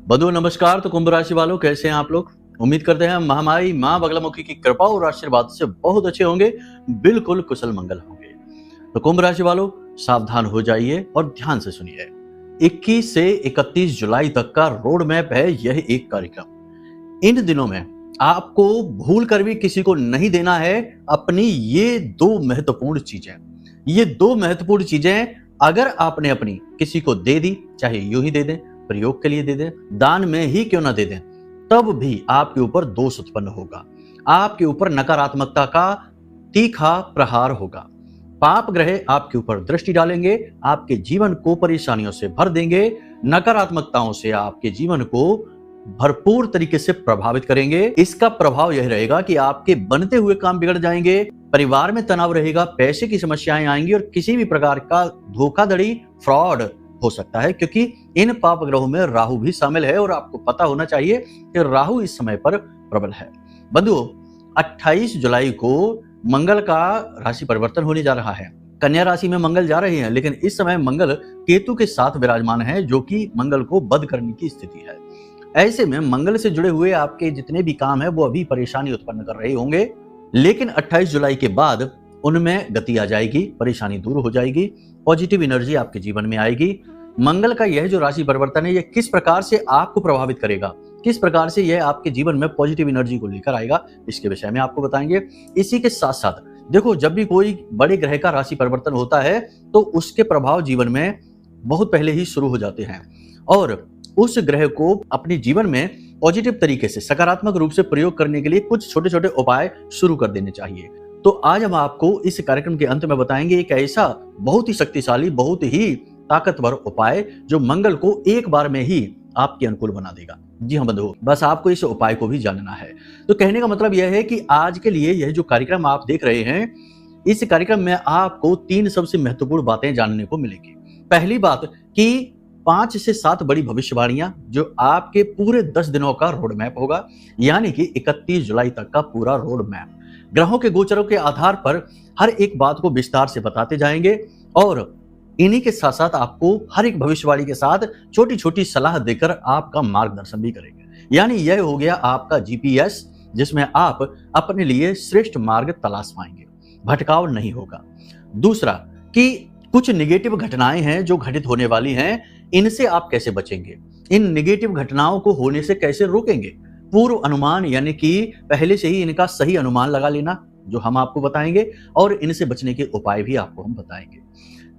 बंधुओं नमस्कार। तो कुंभ राशि वालों, कैसे हैं आप लोग? उम्मीद करते हैं महामाई मां बगलामुखी की कृपा और आशीर्वाद से बहुत अच्छे होंगे, बिल्कुल कुशल मंगल होंगे। तो कुंभ राशि वालों, सावधान हो जाइए और ध्यान से सुनिए। 21 से 31 जुलाई तक का रोड मैप है यह एक कार्यक्रम। इन दिनों में आपको भूल कर भी किसी को नहीं देना है अपनी ये दो महत्वपूर्ण चीजें। ये दो महत्वपूर्ण चीजें अगर आपने अपनी किसी को दे दी, चाहे यूं ही दे दें, प्रयोग के लिए दे दें, दान में ही क्यों ना दे दें, तब भी आपके ऊपर दोष उत्पन्न होगा, आपके ऊपर नकारात्मकता का तीखा प्रहार होगा। पाप ग्रह आपके ऊपर दृष्टि डालेंगे, आपके जीवन को परेशानियों से भर देंगे, नकारात्मकताओं से आपके जीवन को भरपूर तरीके से प्रभावित करेंगे। इसका प्रभाव यह रहेगा कि आपके बनते हुए काम बिगड़ जाएंगे, परिवार में तनाव रहेगा, पैसे की समस्याएं आएंगी और किसी भी प्रकार का धोखाधड़ी, फ्रॉड हो सकता है, क्योंकि इन पाप ग्रहों में राहु भी शामिल है और आपको पता होना चाहिए कि राहु इस समय पर प्रबल है। बंधुओं, 28 जुलाई को मंगल का राशि परिवर्तन होने जा रहा है। कन्या राशि में मंगल जा रहे हैं, लेकिन इस समय मंगल केतु के साथ विराजमान है, जो कि मंगल को बद करने की स्थिति है। ऐसे में मंगल से जुड़े हुए आपके जितने भी काम है वो अभी परेशानी उत्पन्न कर रहे होंगे, लेकिन 28 जुलाई के बाद उनमें गति आ जाएगी, परेशानी दूर हो जाएगी, पॉजिटिव एनर्जी आपके जीवन में आएगी। मंगल का यह जो राशि परिवर्तन है, यह किस प्रकार से आपको प्रभावित करेगा, किस प्रकार से यह आपके जीवन में पॉजिटिव एनर्जी को लेकर आएगा, इसके विषय में आपको बताएंगे। इसी के साथ साथ देखो, जब भी कोई बड़े ग्रह का राशि परिवर्तन होता है तो उसके प्रभाव जीवन में बहुत पहले ही शुरू हो जाते हैं और उस ग्रह को अपने जीवन में पॉजिटिव तरीके से सकारात्मक रूप से प्रयोग करने के लिए कुछ छोटे छोटे उपाय शुरू कर देने चाहिए। तो आज हम आपको इस कार्यक्रम के अंत में बताएंगे एक ऐसा बहुत ही शक्तिशाली, बहुत ही ताकतवर उपाय जो मंगल को एक बार में ही आपके अनुकूल बना देगा। जी हाँ बंधुओं, बस आपको इस उपाय को भी जानना है। तो कहने का मतलब यह है कि आज के लिए यह जो कार्यक्रम आप देख रहे हैं, इस कार्यक्रम में आपको 3 सबसे महत्वपूर्ण बातें जानने को मिलेंगी। पहली बात कि 5 से 7 बड़ी भविष्यवाणियां जो आपके पूरे 10 दिनों का रोड मैप होगा, यानी कि 31 जुलाई तक का पूरा रोड मैप। ग्रहों के गोचरों के आधार पर हर एक बात को विस्तार से बताते जाएंगे और इन्हीं के साथ साथ आपको हर एक भविष्यवाणी के साथ छोटी छोटी सलाह देकर आपका मार्गदर्शन भी करेंगे। यानी यह हो गया आपका जीपीएस, जिसमें आप अपने लिए श्रेष्ठ मार्ग तलाश पाएंगे, भटकाव नहीं होगा। दूसरा कि कुछ निगेटिव घटनाएं हैं जो घटित होने वाली हैं, इनसे आप कैसे बचेंगे, इन निगेटिव घटनाओं को होने से कैसे रोकेंगे। पूर्व अनुमान, यानी कि पहले से ही इनका सही अनुमान लगा लेना, जो हम आपको बताएंगे, और इनसे बचने के उपाय भी आपको हम बताएंगे।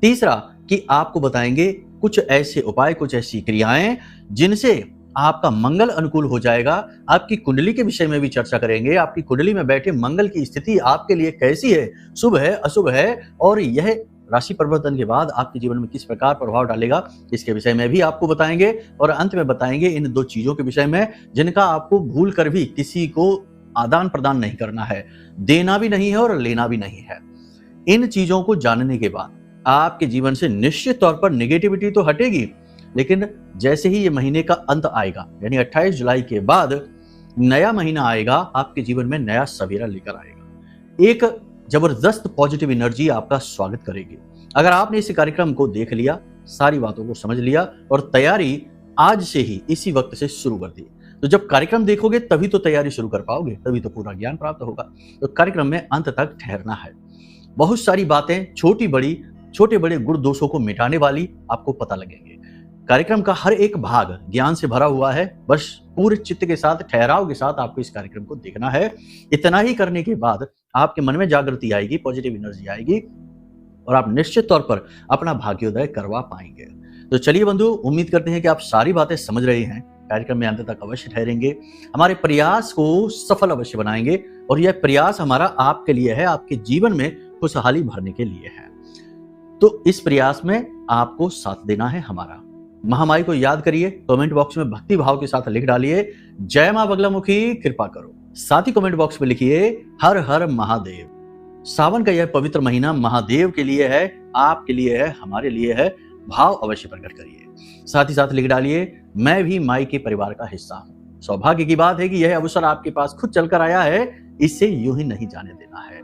तीसरा कि आपको बताएंगे कुछ ऐसे उपाय, कुछ ऐसी क्रियाएं जिनसे आपका मंगल अनुकूल हो जाएगा। आपकी कुंडली के विषय में भी चर्चा करेंगे, आपकी कुंडली में बैठे मंगल की स्थिति आपके लिए कैसी है, शुभ है, अशुभ है, और यह राशि परिवर्तन के बाद आपके जीवन में किस प्रकार प्रभाव डालेगा, इसके विषय में भी आपको बताएंगे। और अंत में बताएंगे इन 2 चीजों के विषय में जिनका आपको भूल कर भी किसी को आदान प्रदान नहीं करना है, देना भी नहीं है और लेना भी नहीं है। इन चीजों को जानने के बाद आपके जीवन से निश्चित तौर पर नेगेटिविटी तो हटेगी, लेकिन जैसे ही ये महीने का अंत आएगा, यानी 28 जुलाई के बाद नया महीना आएगा, आपके जीवन में नया सवेरा लेकर आएगा। एक जबरदस्त पॉजिटिव एनर्जी आपका स्वागत करेगी। अगर आपने इस कार्यक्रम को देख लिया, सारी बातों को समझ लिया और तैयारी आज से ही इसी वक्त से शुरू कर दी, तो जब कार्यक्रम देखोगे तभी तो तैयारी शुरू कर पाओगे, तभी तो पूरा ज्ञान प्राप्त होगा। तो कार्यक्रम में अंत तक ठहरना है। बहुत सारी बातें छोटी बड़ी, छोटे बड़े गुण दोषों को मिटाने वाली आपको पता लगेंगे। कार्यक्रम का हर एक भाग ज्ञान से भरा हुआ है। बस पूरे चित्त के साथ, ठहराव के साथ आपको इस कार्यक्रम को देखना है। इतना ही करने के बाद आपके मन में जागृति आएगी, पॉजिटिव एनर्जी आएगी और आप निश्चित तौर पर अपना भाग्योदय करवा पाएंगे। तो चलिए बंधु, उम्मीद करते हैं कि आप सारी बातें समझ रहे हैं। कार्यक्रम में अंत तक अवश्य ठहरेंगे, हमारे प्रयास को सफल अवश्य बनाएंगे और यह प्रयास हमारा आपके लिए है, आपके जीवन में खुशहाली भरने के लिए है। तो इस प्रयास में आपको साथ देना है हमारा। महामाई को याद करिए, कमेंट बॉक्स में भक्ति भाव के साथ लिख डालिए जय मां बगलामुखी कृपा करो। साथ ही कमेंट बॉक्स में लिखिए हर हर महादेव। सावन का यह पवित्र महीना महादेव के लिए है, आपके लिए है, हमारे लिए है। भाव अवश्य प्रकट करिए। साथ ही साथ लिख डालिए मैं भी माई के परिवार का हिस्सा हूं। सौभाग्य की बात है कि यह अवसर आपके पास खुद चलकर आया है, इसे यूं ही नहीं जाने देना है।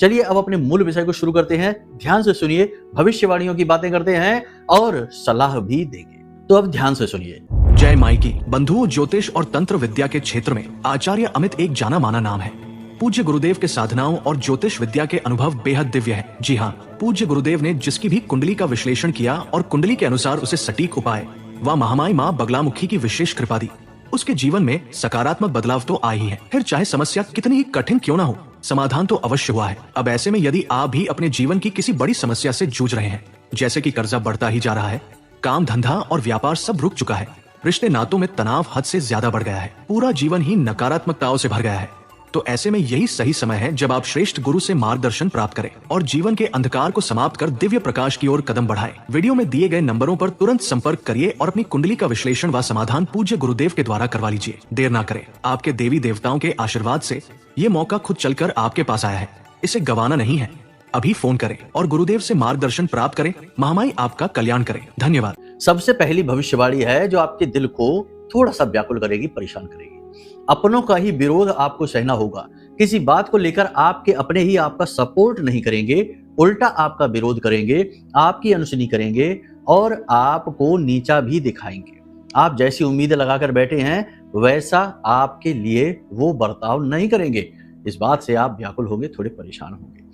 चलिए अब अपने मूल विषय को शुरू करते हैं। ध्यान से सुनिए, भविष्यवाणियों की बातें करते हैं और सलाह भी देंगे। तो अब ध्यान से सुनिए। जय माई की। बंधुओं, ज्योतिष और तंत्र विद्या के क्षेत्र में आचार्य अमित एक जाना माना नाम है। पूज्य गुरुदेव के साधनाओं और ज्योतिष विद्या के अनुभव बेहद दिव्य है। जी हाँ, पूज्य गुरुदेव ने जिसकी भी कुंडली का विश्लेषण किया और कुंडली के अनुसार उसे सटीक उपाय व महामाई माँ बगलामुखी की विशेष कृपा दी, उसके जीवन में सकारात्मक बदलाव तो आए ही है। फिर चाहे समस्या कितनी ही कठिन क्यों ना हो, समाधान तो अवश्य हुआ है। अब ऐसे में यदि आप भी अपने जीवन की किसी बड़ी समस्या से जूझ रहे हैं, जैसे कि कर्जा बढ़ता ही जा रहा है, काम धंधा और व्यापार सब रुक चुका है, रिश्ते नातों में तनाव हद से ज्यादा बढ़ गया है, पूरा जीवन ही नकारात्मकताओं से भर गया है, तो ऐसे में यही सही समय है जब आप श्रेष्ठ गुरु से मार्गदर्शन प्राप्त करें और जीवन के अंधकार को समाप्त कर दिव्य प्रकाश की ओर कदम बढ़ाएं। वीडियो में दिए गए नंबरों पर तुरंत संपर्क करिए और अपनी कुंडली का विश्लेषण व समाधान पूज्य गुरुदेव के द्वारा करवा लीजिए। देर ना करें, आपके देवी देवताओं के आशीर्वाद से ये मौका खुद चलकर आपके पास आया है, इसे गंवाना नहीं है। अभी फोन करें और गुरुदेव से मार्गदर्शन प्राप्त करें। महामाई आपका कल्याण करें। धन्यवाद। सबसे पहली भविष्यवाणी है जो आपके दिल को थोड़ा सा व्याकुल करेगी, परेशान करेगी। अपनों का ही विरोध आपको सहना होगा। किसी बात को लेकर आपके अपने ही आपका सपोर्ट नहीं करेंगे, उल्टा आपका विरोध करेंगे, आपकी अनसुनी करेंगे और आपको नीचा भी दिखाएंगे। आप जैसी उम्मीद लगाकर बैठे हैं वैसा आपके लिए वो बर्ताव नहीं करेंगे। इस बात से आप व्याकुल होंगे, थोड़े परेशान होंगे।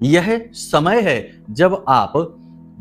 यह समय है जब आप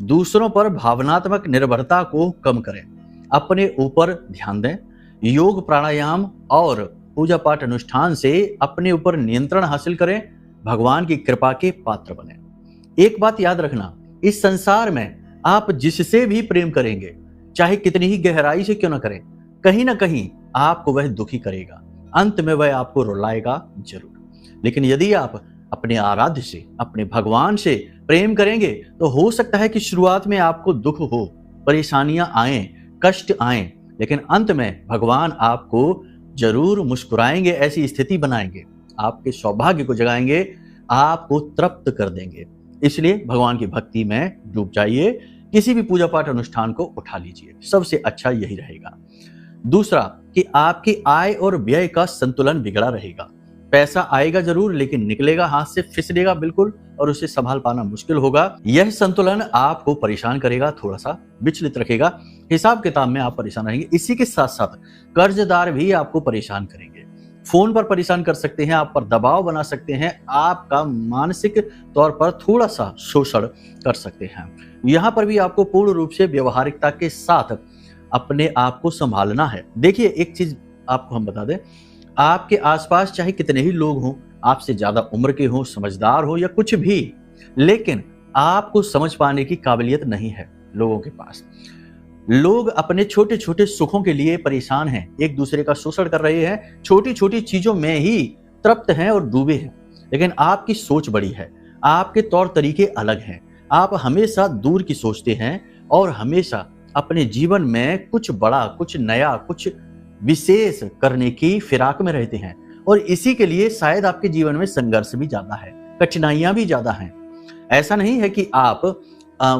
दूसरों पर भावनात्मक निर्भरता को कम करें, अपने ऊपर ध्यान दें। योग, प्राणायाम और पूजा पाठ अनुष्ठान से अपने ऊपर नियंत्रण हासिल करें, भगवान की कृपा के पात्र बने। एक बात याद रखना, इस संसार में आप जिससे भी प्रेम करेंगे, चाहे कितनी ही गहराई से क्यों न करें, कहीं ना कहीं आपको वह दुखी करेगा, अंत में वह आपको रुलाएगा जरूर। लेकिन यदि आप अपने आराध्य से, अपने भगवान से प्रेम करेंगे तो हो सकता है कि शुरुआत में आपको दुख हो, परेशानियां आए, कष्ट आए, लेकिन अंत में भगवान आपको जरूर मुस्कुराएंगे, ऐसी स्थिति बनाएंगे, आपके सौभाग्य को जगाएंगे, आपको तृप्त कर देंगे। इसलिए भगवान की भक्ति में डूब जाइए, किसी भी पूजा पाठ अनुष्ठान को उठा लीजिए, सबसे अच्छा यही रहेगा। दूसरा कि आपकी आय और व्यय का संतुलन बिगड़ा रहेगा। पैसा आएगा जरूर लेकिन निकलेगा हाथ से, फिसलेगा बिल्कुल और उसे संभाल पाना मुश्किल होगा। यह संतुलन आपको परेशान करेगा, थोड़ा सा विचलित रखेगा, हिसाब किताब में आप परेशान रहेंगे। इसी के साथ साथ कर्जदार भी आपको परेशान करेंगे, फोन पर परेशान कर सकते हैं, आप पर दबाव बना सकते हैं, आपका मानसिक तौर पर थोड़ा सा शोषण कर सकते हैं। यहाँ पर भी आपको पूर्ण रूप से व्यवहारिकता के साथ अपने आप को संभालना है। देखिए, एक चीज आपको हम बता दें, आपके आसपास चाहे कितने ही लोग हों, आपसे ज्यादा उम्र के हों, समझदार हो या कुछ भी, लेकिन आपको समझ पाने की काबिलियत नहीं है लोगों के पास। लोग अपने छोटे छोटे सुखों के लिए परेशान हैं, एक दूसरे का शोषण कर रहे हैं, छोटी छोटी चीजों में ही तृप्त हैं और डूबे हैं। लेकिन आपकी सोच बड़ी है, आपके तौर तरीके अलग हैं, आप हमेशा दूर की सोचते हैं और हमेशा अपने जीवन में कुछ बड़ा, कुछ नया, कुछ विशेष करने की फिराक में रहते हैं और इसी के लिए शायद आपके जीवन में संघर्ष भी ज्यादा है, कठिनाइयां भी ज्यादा हैं। ऐसा नहीं है कि आप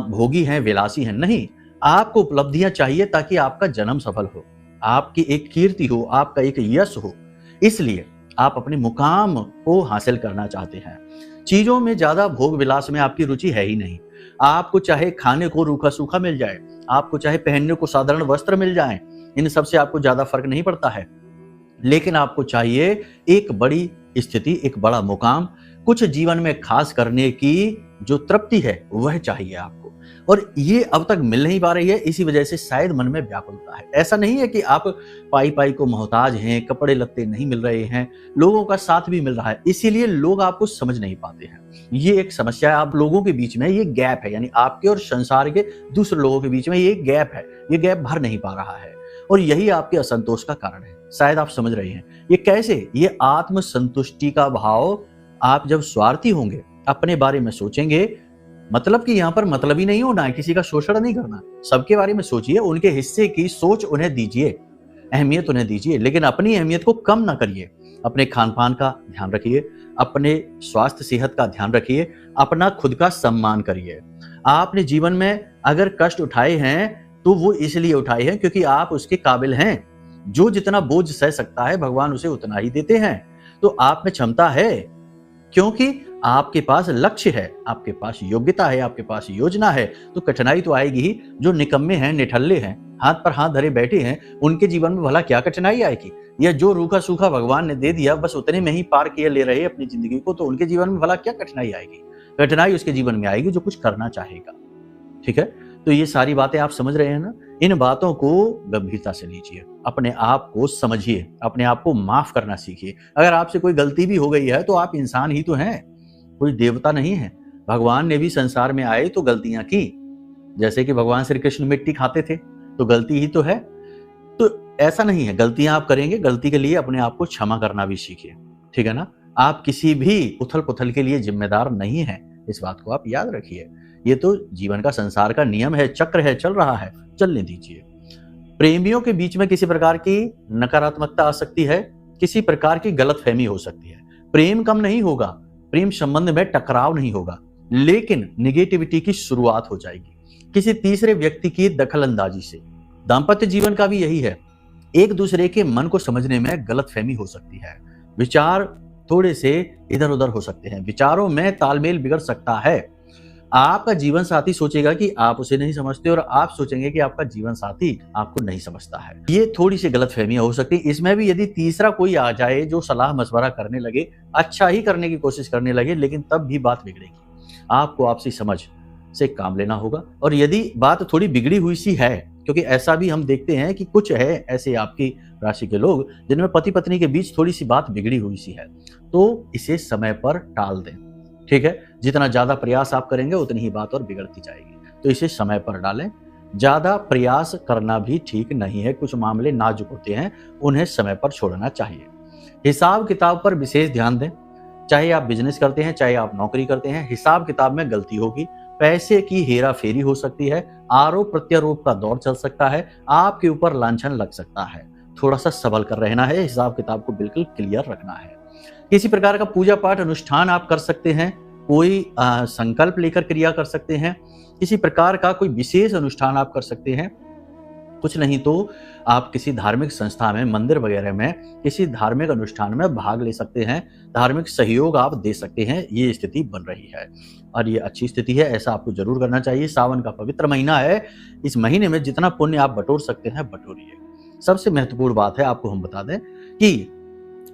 भोगी हैं, विलासी हैं, नहीं, आपको उपलब्धियां चाहिए ताकि आपका जन्म सफल हो, आपकी एक कीर्ति हो, आपका एक यश हो, इसलिए आप अपने मुकाम को हासिल करना चाहते हैं। चीजों में ज्यादा भोग विलास में आपकी रुचि है ही नहीं। आपको चाहे खाने को रूखा सूखा मिल जाए, आपको चाहे पहनने को साधारण वस्त्र मिल जाए, इन सब से आपको ज्यादा फर्क नहीं पड़ता है, लेकिन आपको चाहिए एक बड़ी स्थिति, एक बड़ा मुकाम, कुछ जीवन में खास करने की जो तृप्ति है वह चाहिए आपको, और ये अब तक मिल नहीं पा रही है, इसी वजह से शायद मन में व्याकुलता है। ऐसा नहीं है कि आप पाई पाई को मोहताज हैं, कपड़े लत्ते नहीं मिल रहे हैं, लोगों का साथ भी मिल रहा है, इसीलिए लोग आपको समझ नहीं पाते हैं। ये एक समस्या है, आप लोगों के बीच में ये गैप है, यानी आपके और संसार के दूसरे लोगों के बीच में ये गैप है, ये गैप भर नहीं पा रहा है और यही आपके असंतोष का कारण है। शायद आप समझ रहे हैं ये कैसे, ये आत्मसंतुष्टि का भाव। आप जब स्वार्थी होंगे, अपने बारे में सोचेंगे, मतलब कि यहाँ पर मतलब ही नहीं होना है, किसी का शोषण नहीं करना, सबके बारे में सोचिए, उनके हिस्से की सोच उन्हें दीजिए, अहमियत उन्हें दीजिए, लेकिन अपनी अहमियत को कम ना करिए। अपने खान पान का ध्यान रखिए, अपने स्वास्थ्य सेहत का ध्यान रखिए, अपना खुद का सम्मान करिए। आपने जीवन में अगर कष्ट उठाए हैं तो वो इसलिए उठाए हैं क्योंकि आप उसके काबिल हैं। जो जितना बोझ सह सकता है भगवान उसे उतना ही देते हैं, तो आप में क्षमता है क्योंकि आपके पास लक्ष्य है, आपके पास योग्यता है, आपके पास योजना है, तो कठिनाई तो आएगी ही। जो निकम्मे हैं, निठल्ले हैं, हाथ पर हाथ धरे बैठे हैं, उनके जीवन में भला क्या कठिनाई आएगी? या जो रूखा सूखा भगवान ने दे दिया बस उतने में ही पार किए ले रहे अपनी जिंदगी को, तो उनके जीवन में भला क्या कठिनाई आएगी? कठिनाई उसके जीवन में आएगी जो कुछ करना चाहेगा। ठीक है, तो ये सारी बातें आप समझ रहे हैं ना? इन बातों को गंभीरता से लीजिए, अपने आप को समझिए, अपने आप को माफ करना सीखिए। अगर आपसे कोई गलती भी हो गई है तो आप इंसान ही तो हैं, कोई देवता नहीं है। भगवान ने भी संसार में आए तो गलतियां की, जैसे कि भगवान श्री कृष्ण मिट्टी खाते थे, तो गलती ही तो है। तो ऐसा नहीं है, गलतियां आप करेंगे, गलती के लिए अपने आप को क्षमा करना भी सीखिए। ठीक है ना? आप किसी भी उथल पुथल के लिए जिम्मेदार नहीं है, इस बात को आप याद रखिए। ये तो जीवन का, संसार का नियम है, चक्र है, चल रहा है, चलने दीजिए। प्रेमियों के बीच में किसी प्रकार की नकारात्मकता आ सकती है, किसी प्रकार की गलतफहमी हो सकती है। प्रेम कम नहीं होगा, प्रेम संबंध में टकराव नहीं होगा, लेकिन निगेटिविटी की शुरुआत हो जाएगी किसी तीसरे व्यक्ति की दखलंदाजी से। दाम्पत्य जीवन का भी यही है, एक दूसरे के मन को समझने में गलतफहमी हो सकती है, विचार थोड़े से इधर उधर हो सकते हैं, विचारों में तालमेल बिगड़ सकता है। आपका जीवन साथी सोचेगा कि आप उसे नहीं समझते और आप सोचेंगे कि आपका जीवन साथी आपको नहीं समझता है। ये थोड़ी सी गलतफहमियां हो सकती है। इसमें भी यदि तीसरा कोई आ जाए जो सलाह मशवरा करने लगे, अच्छा ही करने की कोशिश करने लगे, लेकिन तब भी बात बिगड़ेगी। आपको आपसी समझ से काम लेना होगा। और यदि बात थोड़ी बिगड़ी हुई सी है, क्योंकि ऐसा भी हम देखते हैं कि कुछ है ऐसे आपकी राशि के लोग जिनमें पति पत्नी के बीच थोड़ी सी बात बिगड़ी हुई सी है, तो इसे समय पर टाल दें। ठीक है, जितना ज्यादा प्रयास आप करेंगे उतनी ही बात और बिगड़ती जाएगी, तो इसे समय पर डालें। ज्यादा प्रयास करना भी ठीक नहीं है, कुछ मामले नाजुक होते हैं, उन्हें समय पर छोड़ना चाहिए। हिसाब किताब पर विशेष ध्यान दें। चाहे आप बिजनेस करते हैं, चाहे आप नौकरी करते हैं, हिसाब किताब में गलती होगी, पैसे की हेरा फेरी हो सकती है, आरोप प्रत्यारोप का दौर चल सकता है, आपके ऊपर लांछन लग सकता है। थोड़ा सा संभल कर रहना है, हिसाब किताब को बिल्कुल क्लियर रखना है। किसी प्रकार का पूजा पाठ अनुष्ठान आप कर सकते हैं, कोई संकल्प लेकर क्रिया कर सकते हैं, किसी प्रकार का कोई विशेष अनुष्ठान आप कर सकते हैं। कुछ नहीं तो आप किसी धार्मिक संस्था में, मंदिर वगैरह में किसी धार्मिक अनुष्ठान में भाग ले सकते हैं, धार्मिक सहयोग आप दे सकते हैं। ये स्थिति बन रही है और ये अच्छी स्थिति है, ऐसा आपको जरूर करना चाहिए। सावन का पवित्र महीना है, इस महीने में जितना पुण्य आप बटोर सकते हैं बटोरिए। सबसे महत्वपूर्ण बात है, आपको हम बता दें कि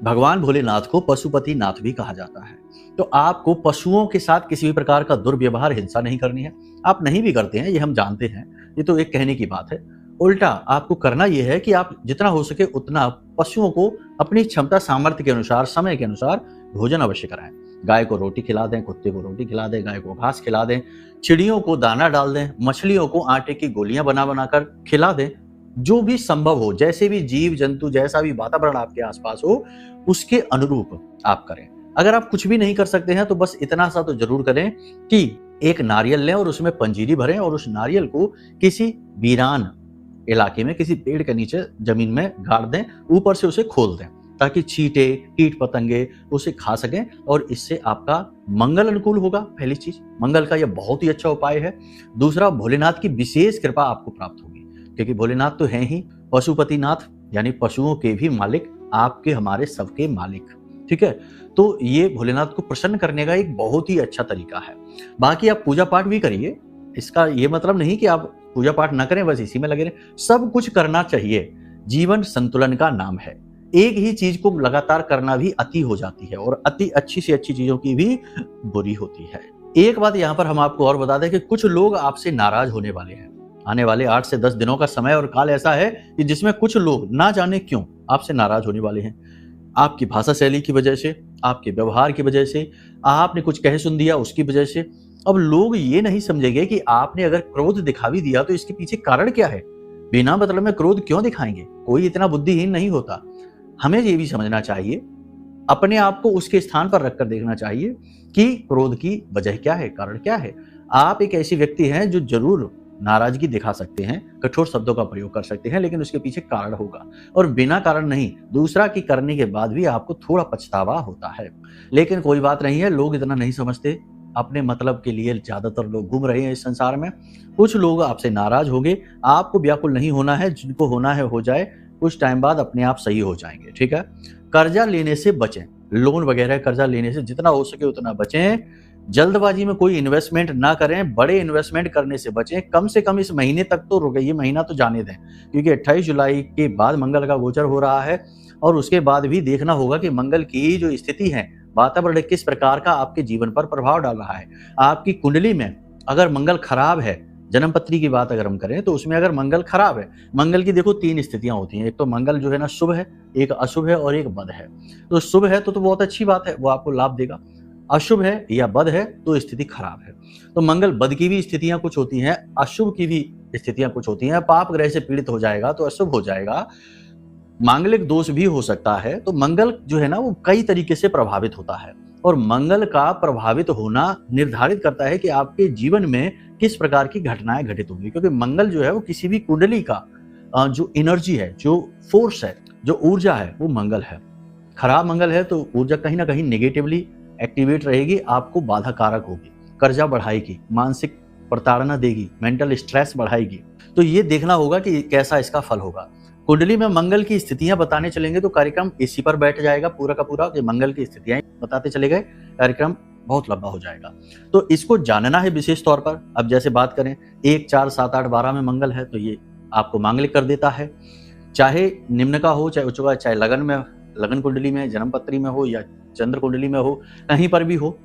भगवान भोलेनाथ को पशुपति नाथ भी कहा जाता है, तो आपको पशुओं के साथ किसी भी प्रकार का दुर्व्यवहार, हिंसा नहीं करनी है। आप नहीं भी करते हैं, ये हम जानते हैं, ये तो एक कहने की बात है। उल्टा आपको करना यह है कि आप जितना हो सके उतना पशुओं को अपनी क्षमता सामर्थ्य के अनुसार, समय के अनुसार भोजन अवश्य कराएं। गाय को रोटी खिला दें, कुत्ते को रोटी खिला दें, गाय को घास खिला दें, चिड़ियों को दाना डाल दें, मछलियों को आटे की गोलियां बना बनाकर खिला दें। जो भी संभव हो, जैसे भी जीव जंतु, जैसा भी वातावरण आपके आसपास हो, उसके अनुरूप आप करें। अगर आप कुछ भी नहीं कर सकते हैं तो बस इतना सा तो जरूर करें कि एक नारियल लें और उसमें पंजीरी भरें और उस नारियल को किसी वीरान इलाके में, किसी पेड़ के नीचे जमीन में गाड़ दें, ऊपर से उसे खोल दें, ताकि चींटे, कीट पतंगे उसे खा सकें और इससे आपका मंगल अनुकूल होगा। पहली चीज, मंगल का यह बहुत ही अच्छा उपाय है। दूसरा, भोलेनाथ की विशेष कृपा आपको प्राप्त होगी, क्योंकि भोलेनाथ तो हैं ही पशुपतिनाथ, यानी पशुओं के भी मालिक, आपके हमारे सबके मालिक। ठीक है, तो ये भोलेनाथ को प्रसन्न करने का एक बहुत ही अच्छा तरीका है। बाकी आप पूजा पाठ भी करिए, इसका ये मतलब नहीं कि आप पूजा पाठ ना करें, बस इसी में लगे रहें। सब कुछ करना चाहिए, जीवन संतुलन का नाम है। एक ही चीज को लगातार करना भी अति हो जाती है और अति अच्छी से अच्छी चीजों की भी बुरी होती है। एक बात यहाँ पर हम आपको और बता दें कि कुछ लोग आपसे नाराज होने वाले हैं। आने वाले 8 से 10 दिनों का समय और काल ऐसा है कि जिसमें कुछ लोग ना जाने क्यों आपसे नाराज होने वाले हैं। आपकी भाषा शैली की वजह से, आपके व्यवहार की वजह से, आपने कुछ कह सुन दिया उसकी वजह से। अब लोग ये नहीं समझेंगे कि आपने अगर क्रोध दिखा भी दिया तो इसके पीछे कारण क्या है, बिना मतलब में क्रोध क्यों दिखाएंगे। कोई इतना बुद्धिहीन नहीं होता। हमें ये भी समझना चाहिए, अपने आप को उसके स्थान पर रखकर देखना चाहिए कि क्रोध की वजह क्या है, कारण क्या है। आप एक ऐसी व्यक्ति हैं जो जरूर नाराजगी दिखा सकते हैं, कठोर शब्दों का प्रयोग कर सकते हैं, लेकिन उसके पीछे कारण होगा और बिना कारण नहीं। दूसरा की करने के बाद भी आपको थोड़ा पछतावा होता है, लेकिन कोई बात नहीं है। लोग इतना नहीं समझते, अपने मतलब के लिए ज्यादातर लोग घूम रहे हैं इस संसार में। कुछ लोग आपसे नाराज होंगे, आपको व्याकुल नहीं होना है, जिनको होना है हो जाए, कुछ टाइम बाद अपने आप सही हो जाएंगे। ठीक है, कर्जा लेने से बचें, लोन वगैरह कर्जा लेने से जितना हो सके उतना बचें। जल्दबाजी में कोई इन्वेस्टमेंट ना करें, बड़े इन्वेस्टमेंट करने से बचें। कम से कम इस महीने तक तो रुके, ये महीना तो जाने दें, क्योंकि 28 जुलाई के बाद मंगल का गोचर हो रहा है और उसके बाद भी देखना होगा कि मंगल की जो स्थिति है, वातावरण किस प्रकार का आपके जीवन पर प्रभाव डाल रहा है। आपकी कुंडली में अगर मंगल खराब है, जन्म पत्री की बात अगर हम करें तो उसमें अगर मंगल खराब है, मंगल की देखो 3 स्थितियां होती हैं। एक तो मंगल जो है ना शुभ है, एक अशुभ है और एक बद है। तो शुभ है तो बहुत अच्छी बात है, वो आपको लाभ देगा। अशुभ है या बद है तो स्थिति खराब है। तो मंगल बद की भी स्थितियां कुछ होती हैं, अशुभ की भी स्थितियां कुछ होती हैं। पाप ग्रह से पीड़ित हो जाएगा तो अशुभ हो जाएगा, मांगलिक दोष भी हो सकता है। तो मंगल जो है ना वो कई तरीके से प्रभावित होता है और मंगल का प्रभावित होना निर्धारित करता है कि आपके जीवन में किस प्रकार की घटनाएं घटित होंगी, क्योंकि मंगल जो है वो किसी भी कुंडली का जो एनर्जी है, जो फोर्स है, जो ऊर्जा है, वो मंगल है। खराब मंगल है तो ऊर्जा कहीं ना कहीं नेगेटिवली एक्टिवेट रहेगी, आपको बाधा कारक होगी, कर्जा बढ़ाएगी, मानसिक प्रताड़ना देगी, मेंटल स्ट्रेस बढ़ाएगी। तो ये देखना होगा कि कैसा इसका फल होगा। कुंडली में मंगल की स्थितियां बताने चलेंगे तो कार्यक्रम इसी पर बैठ जाएगा पूरा का पूरा, कि मंगल की स्थितियां बताते चले गए, कार्यक्रम बहुत लंबा हो जाएगा। तो इसको जानना है विशेष तौर पर। अब जैसे बात करें 1, 4, 7, 8, 12 में मंगल है तो ये आपको मांगलिक कर देता है, चाहे निम्न का हो, चाहे उच्च का, चाहे लगन में, लगन कुंडली में, जन्म पत्री में हो या चंद्र कुंडली में हो, कहीं पर भी हो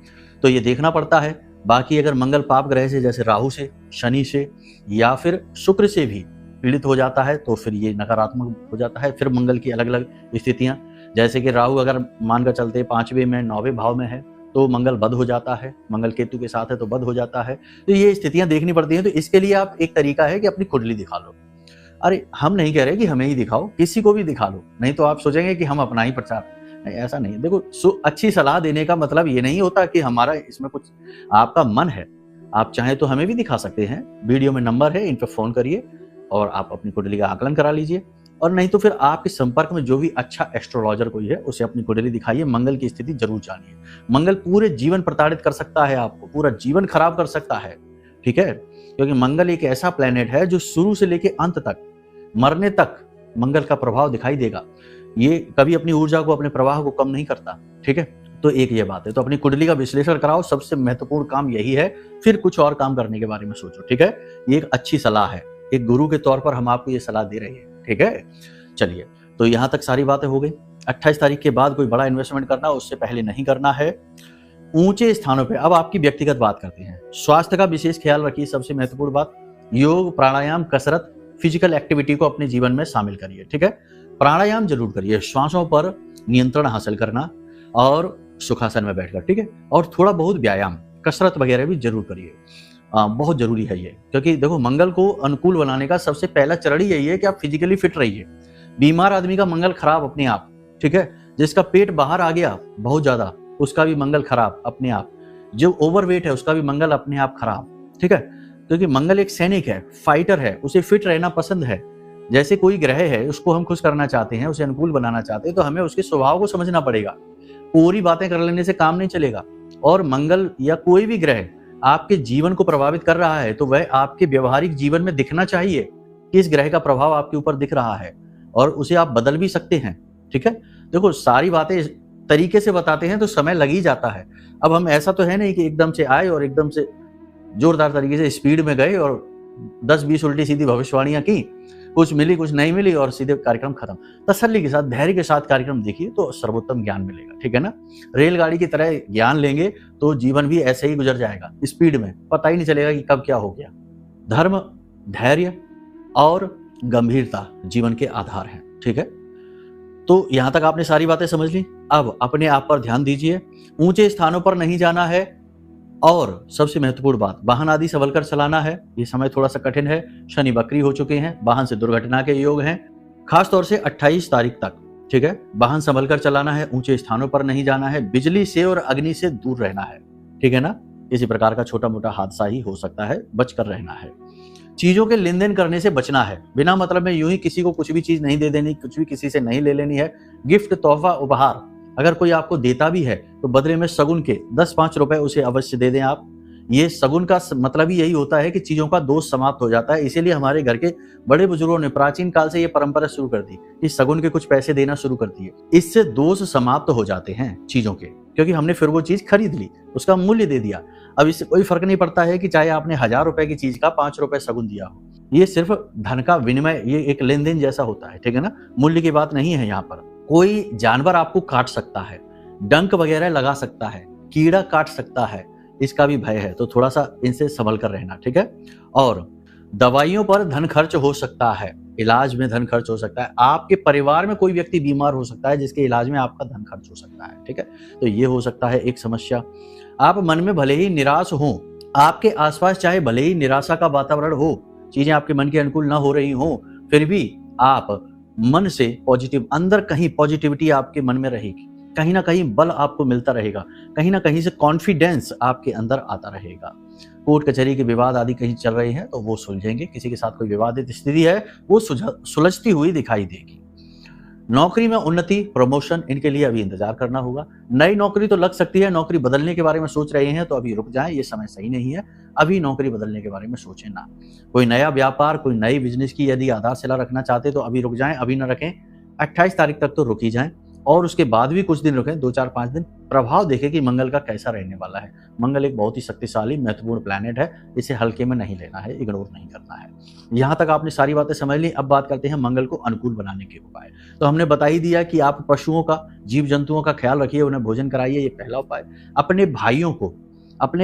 तो ये देखना पड़ता है। बाकी अगर मंगल पाप ग्रह से, जैसे राहु से, शनि से या फिर शुक्र से भी पीड़ित हो जाता है तो फिर ये नकारात्मक हो जाता है। फिर मंगल की अलग अलग स्थितियां, जैसे कि राहु अगर मानकर चलते 5वें में, 9वें भाव में है तो मंगल बद हो जाता है, मंगल केतु के साथ है तो बद हो जाता है। तो ये स्थितियां देखनी पड़ती हैं। तो इसके लिए आप एक तरीका है कि अपनी कुंडली दिखा लो। अरे हम नहीं कह रहे कि हमें ही दिखाओ, किसी को भी दिखा लो, नहीं तो आप सोचेंगे कि हम अपना ही प्रचार, नहीं ऐसा नहीं। देखो अच्छी सलाह देने का मतलब ये नहीं होता कि हमारा इसमें कुछ, आपका मन है, आप चाहें तो हमें भी दिखा सकते हैं। वीडियो में नंबर है, इन पर फोन करिए और आप अपनी कुंडली का आकलन करा लीजिए, और नहीं तो फिर आपके संपर्क में जो भी अच्छा एस्ट्रोलॉजर कोई है उसे अपनी कुंडली दिखाइए, मंगल की स्थिति जरूर जानिए। मंगल पूरे जीवन प्रताड़ित कर सकता है, आपको पूरा जीवन खराब कर सकता है, ठीक है, क्योंकि मंगल एक ऐसा प्लेनेट है जो शुरू से लेकर अंत तक, मरने तक मंगल का प्रभाव दिखाई देगा। ये कभी अपनी ऊर्जा को, अपने प्रवाह को कम नहीं करता, ठीक है। तो एक ये बात है, तो अपनी कुंडली का विश्लेषण कराओ, सबसे महत्वपूर्ण काम यही है, फिर कुछ और काम करने के बारे में सोचो, ठीक है। ये एक अच्छी सलाह है, एक गुरु के तौर पर हम आपको ये सलाह दे रहे हैं, ठीक है। चलिए, तो यहां तक सारी बातें हो गई। 28 तारीख के बाद कोई बड़ा इन्वेस्टमेंट करना, उससे पहले नहीं करना है। ऊंचे स्थानों पे अब आपकी व्यक्तिगत बात करते हैं। स्वास्थ्य का विशेष ख्याल रखिए, सबसे महत्वपूर्ण बात, योग, प्राणायाम, कसरत, फिजिकल एक्टिविटी को अपने जीवन में शामिल करिए, ठीक है। प्राणायाम जरूर करिए, श्वासों पर नियंत्रण हासिल करना और सुखासन में बैठकर, ठीक है। और थोड़ा बहुत व्यायाम, कसरत वगैरह भी जरूर करिए, बहुत जरूरी है ये, क्योंकि देखो मंगल को अनुकूल बनाने का सबसे पहला चरण ही यही है कि आप फिजिकली फिट रहिए। बीमार आदमी का मंगल खराब अपने आप, ठीक है। जिसका पेट बाहर आ गया बहुत ज्यादा, उसका भी मंगल खराब अपने आप। जो ओवरवेट है उसका भी मंगल अपने आप खराब, ठीक है। क्योंकि मंगल एक सैनिक है, फाइटर है, उसे फिट रहना पसंद है। जैसे कोई ग्रह है, उसको हम खुश करना चाहते हैं, उसे अनुकूल बनाना चाहते हैं, तो हमें उसके स्वभाव को समझना पड़ेगा। पूरी बातें कर लेने से काम नहीं चलेगा। और मंगल या कोई भी ग्रह आपके जीवन को प्रभावित कर रहा है तो वह आपके व्यवहारिक जीवन में दिखना चाहिए कि इस ग्रह का प्रभाव आपके ऊपर दिख रहा है, और उसे आप बदल भी सकते हैं, ठीक है। देखो सारी बातें तरीके से बताते हैं तो समय लग ही जाता है। अब हम ऐसा तो है नहीं कि एकदम से आए और एकदम से जोरदार तरीके से स्पीड में गए और 10-20 उल्टी सीधी भविष्यवाणियां की, कुछ मिली कुछ नहीं मिली और सीधे कार्यक्रम खत्म। तसल्ली के साथ, धैर्य के साथ कार्यक्रम देखिए तो सर्वोत्तम ज्ञान मिलेगा, ठीक है ना। रेलगाड़ी की तरह ज्ञान लेंगे तो जीवन भी ऐसे ही गुजर जाएगा, स्पीड में, पता ही नहीं चलेगा कि कब क्या हो गया। धर्म, धैर्य और गंभीरता जीवन के आधार हैं, ठीक है। तो यहां तक आपने सारी बातें समझ ली। अब अपने आप पर ध्यान दीजिए, ऊंचे स्थानों पर नहीं जाना है, और सबसे महत्वपूर्ण बात, वाहन आदि संभल कर चलाना है। ये समय थोड़ा सा कठिन है, शनि वक्री हो चुके हैं, वाहन से दुर्घटना के योग हैं, खासतौर से 28 तारीख तक, ठीक है। वाहन संभल कर चलाना है, ऊंचे स्थानों पर नहीं जाना है, बिजली से और अग्नि से दूर रहना है, ठीक है ना। किसी प्रकार का छोटा मोटा हादसा ही हो सकता है, बचकर रहना है। चीजों के लेन देन करने से बचना है, बिना मतलब में यूं ही किसी को कुछ भी चीज नहीं दे देनी, कुछ भी किसी से नहीं ले लेनी है। गिफ्ट, तोहफा, उपहार अगर कोई आपको देता भी है तो बदले में सगुन के 10-5 रुपए उसे अवश्य दे दें आप। ये सगुन का मतलब ही यही होता है कि चीजों का दोष समाप्त हो जाता है। इसीलिए हमारे घर के बड़े बुजुर्गों ने प्राचीन काल से ये परंपरा शुरू कर दी कि सगुन के कुछ पैसे देना शुरू कर दिए। इससे दोष समाप्त हो जाते हैं चीजों के, क्योंकि हमने फिर वो चीज खरीद ली, उसका मूल्य दे दिया। अब इससे कोई फर्क नहीं पड़ता है कि चाहे आपने 1000 रुपए की चीज का 5 रुपए सगुन दिया हो, ये सिर्फ धन का विनिमय, ये एक लेन देन जैसा होता है, ठीक है ना। मूल्य की बात नहीं है यहाँ पर। कोई जानवर आपको काट सकता है, डंक वगैरह लगा सकता है, कीड़ा काट सकता है, इसका भी भय है, तो थोड़ा सा इनसे संभल कर रहना, ठीक है। और दवाइयों पर धन खर्च हो सकता है, इलाज में धन खर्च हो सकता है, आपके परिवार में कोई व्यक्ति बीमार हो सकता है जिसके इलाज में आपका धन खर्च हो सकता है, ठीक है। तो ये हो सकता है एक समस्या। आप मन में भले ही निराश हो, आपके आसपास चाहे भले ही निराशा का वातावरण हो, चीजें आपके मन के अनुकूल ना हो रही हो, फिर भी आप मन से पॉजिटिव, अंदर कहीं पॉजिटिविटी आपके मन में रहेगी, कहीं ना कहीं बल आपको मिलता रहेगा, कहीं ना कहीं से कॉन्फिडेंस आपके अंदर आता रहेगा। कोर्ट कचहरी के विवाद आदि कहीं चल रहे हैं तो वो सुलझेंगे, किसी के साथ कोई विवादित स्थिति है वो सुलझती हुई दिखाई देगी। नौकरी में उन्नति, प्रमोशन, इनके लिए अभी इंतजार करना होगा। नई नौकरी तो लग सकती है, नौकरी बदलने के बारे में सोच रहे हैं तो अभी रुक जाएं, ये समय सही नहीं है, अभी नौकरी बदलने के बारे में सोचें ना। कोई नया व्यापार, कोई नई बिजनेस की यदि आधारशिला रखना चाहते तो अभी रुक जाएं, अभी ना रखें, 28 तारीख तक तो रुक ही जाएं, और उसके बाद भी कुछ दिन रुकें, 2-4-5 दिन, प्रभाव देखें कि मंगल का कैसा रहने वाला है। मंगल एक बहुत ही शक्तिशाली महत्वपूर्ण प्लैनेट है, इसे हल्के में नहीं लेना है, इग्नोर नहीं करना है। यहाँ तक आपने सारी बातें समझ ली। अब बात करते हैं मंगल को अनुकूल बनाने के उपाय। तो हमने बता ही दिया कि आप पशुओं का, जीव जंतुओं का ख्याल रखिए, उन्हें भोजन कराइए, ये पहला उपाय। अपने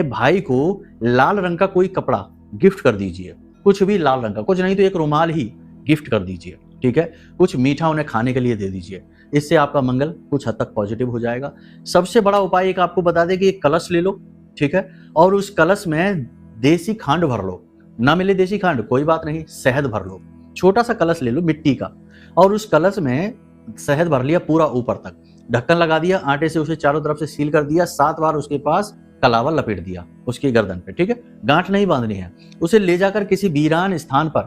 भाई को लाल रंग का कोई कपड़ा गिफ्ट कर दीजिए, कुछ भी लाल रंग का, कुछ नहीं तो एक रुमाल ही गिफ्ट कर दीजिए, ठीक है। कुछ मीठा उन्हें खाने के लिए दे दीजिए, इससे आपका मंगल कुछ हद तक पॉजिटिव हो जाएगा। सबसे बड़ा उपाय एक आपको बता दें कि एक कलश ले लो, ठीक है, और उस कलश में देसी खांड भर लो। ना मिले देसी खांड कोई बात नहीं, शहद भर लो, छोटा सा कलश ले लो मिट्टी का, और उस कलश में शहद भर लिया पूरा ऊपर तक, ढक्कन लगा दिया, आटे से उसे चारों तरफ से सील कर दिया, 7 बार उसके पास कलावा लपेट दिया उसकी गर्दन पे, ठीक है। गांठ नहीं बांधनी है। उसे ले जाकर किसी वीरान स्थान पर,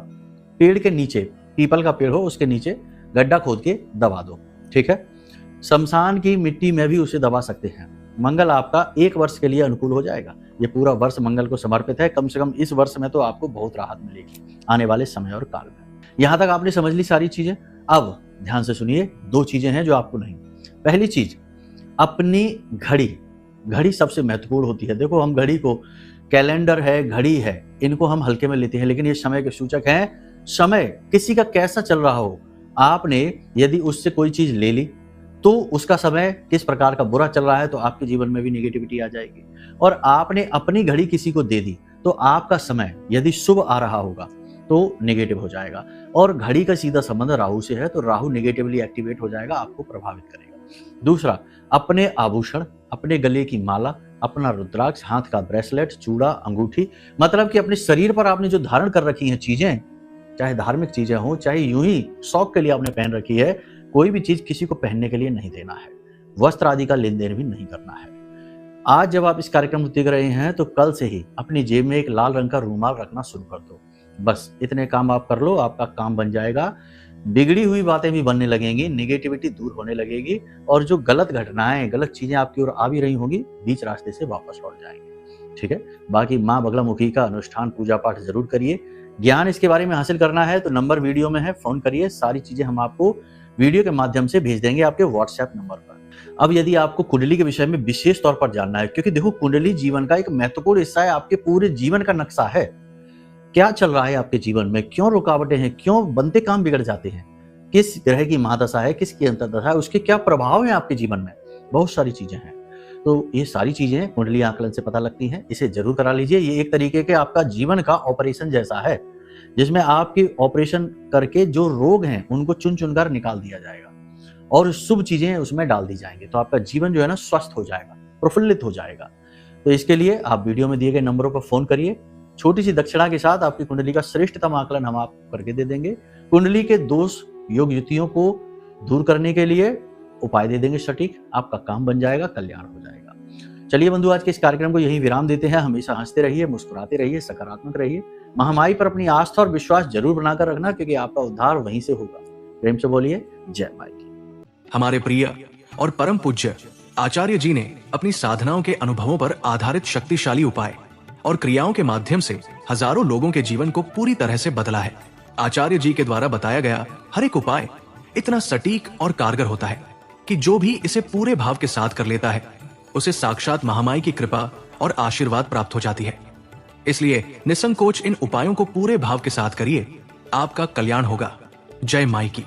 पेड़ के नीचे, पीपल का पेड़ हो उसके नीचे गड्ढा खोद के दबा दो, ठीक है। शमशान की मिट्टी में भी उसे दबा सकते हैं। मंगल आपका 1 वर्ष के लिए अनुकूल हो जाएगा। ये पूरा वर्ष मंगल को समर्पित है। कम से कम इस वर्ष में तो आपको बहुत राहत मिलेगी आने वाले समय और काल में। यहां तक आपने समझ ली सारी चीजें। अब ध्यान से सुनिए, 2 चीजें हैं जो आपको नहीं। पहली चीज, अपनी घड़ी सबसे महत्वपूर्ण होती है। देखो, हम घड़ी को, कैलेंडर है, घड़ी है, इनको हम हल्के में लेते हैं, लेकिन ये समय के सूचक हैं। समय किसी का कैसा चल रहा हो, आपने यदि उससे कोई चीज ले ली तो उसका समय किस प्रकार का बुरा चल रहा है तो आपके जीवन में भी नेगेटिविटी आ जाएगी। और आपने अपनी घड़ी किसी को दे दी तो आपका समय यदि शुभ आ रहा होगा तो नेगेटिव हो जाएगा। और घड़ी का सीधा संबंध राहु से है, तो राहु नेगेटिवली एक्टिवेट हो जाएगा, आपको प्रभावित करेगा। दूसरा, अपने आभूषण, अपने गले की माला, अपना रुद्राक्ष, हाथ का ब्रेसलेट, चूड़ा, अंगूठी, मतलब कि अपने शरीर पर आपने जो धारण कर रखी हैं चीजें, चाहे धार्मिक चीजें हो, चाहे यूं ही शौक के लिए आपने पहन रखी है, कोई भी चीज किसी को पहनने के लिए नहीं देना है। वस्त्र आदि का लेन देन भी नहीं करना है। आज जब आप इस कार्यक्रम को देख रहे हैं तो कल से ही अपनी जेब में एक लाल रंग का रूमाल रखना शुरू कर दो। बस इतने काम आप कर लो, आपका काम बन जाएगा। बिगड़ी हुई बातें भी बनने लगेंगी, नेगेटिविटी दूर होने लगेगी, और जो गलत घटनाएं, गलत चीजें आपकी ओर आ भी रही होंगी, बीच रास्ते से वापस लौट जाएंगे, ठीक है। बाकी माँ बगलामुखी का अनुष्ठान, पूजा पाठ जरूर करिए। ज्ञान इसके बारे में हासिल करना है तो नंबर वीडियो में है, फोन करिए। सारी चीजें हम आपको वीडियो के माध्यम से भेज देंगे आपके व्हाट्सएप नंबर पर। अब यदि आपको कुंडली के विषय में विशेष तौर पर जानना है, क्योंकि देखो, कुंडली जीवन का एक महत्वपूर्ण हिस्सा है, आपके पूरे जीवन का नक्शा है। क्या चल रहा है आपके जीवन में, क्यों रुकावटें हैं, क्यों बनते काम बिगड़ जाते हैं, किस ग्रह की महादशा है, किसकी अंतर्दशा है, उसके क्या प्रभाव है आपके जीवन में, बहुत सारी चीजें हैं। तो ये सारी चीजें कुंडली आकलन से पता लगती हैं, इसे जरूर करा लीजिए। ये एक तरीके के आपका जीवन का ऑपरेशन जैसा है, जिसमें आपके ऑपरेशन करके जो रोग हैं उनको चुन चुनकर निकाल दिया जाएगा और शुभ चीजें उसमें डाल दी जाएंगी, तो आपका जीवन जो है ना स्वस्थ हो जाएगा, प्रफुल्लित हो जाएगा। तो इसके लिए आप वीडियो में दिए गए नंबरों पर फोन करिए। छोटी सी दक्षिणा के साथ आपकी कुंडली का श्रेष्ठतम आकलन हम आपको करके दे देंगे। कुंडली के दोष, योग युतियों को दूर करने के लिए उपाय दे देंगे सटीक, आपका काम बन जाएगा, कल्याण हो जाएगा। चलिए बंधु, आज के इस कार्यक्रम को यही विराम देते हैं। हमेशा हंसते रहिए, मुस्कुराते रहिए, सकारात्मक रहिए। महामाई पर अपनी आस्था और विश्वास जरूर बनाकर रखना, क्योंकि आपका उद्धार वहीं से होगा। प्रेम से बोलिए जय माई की। हमारे प्रिय और परम पूज्य आचार्य जी ने अपनी साधनाओं के अनुभवों पर आधारित शक्तिशाली उपाय और क्रियाओं के माध्यम से हजारों लोगों के जीवन को पूरी तरह से बदला है। आचार्य जी के द्वारा बताया गया हर एक उपाय इतना सटीक और कारगर होता है कि जो भी इसे पूरे भाव के साथ कर लेता है उसे साक्षात महामाई की कृपा और आशीर्वाद प्राप्त हो जाती है। इसलिए निसंकोच इन उपायों को पूरे भाव के साथ करिए, आपका कल्याण होगा। जय माई की।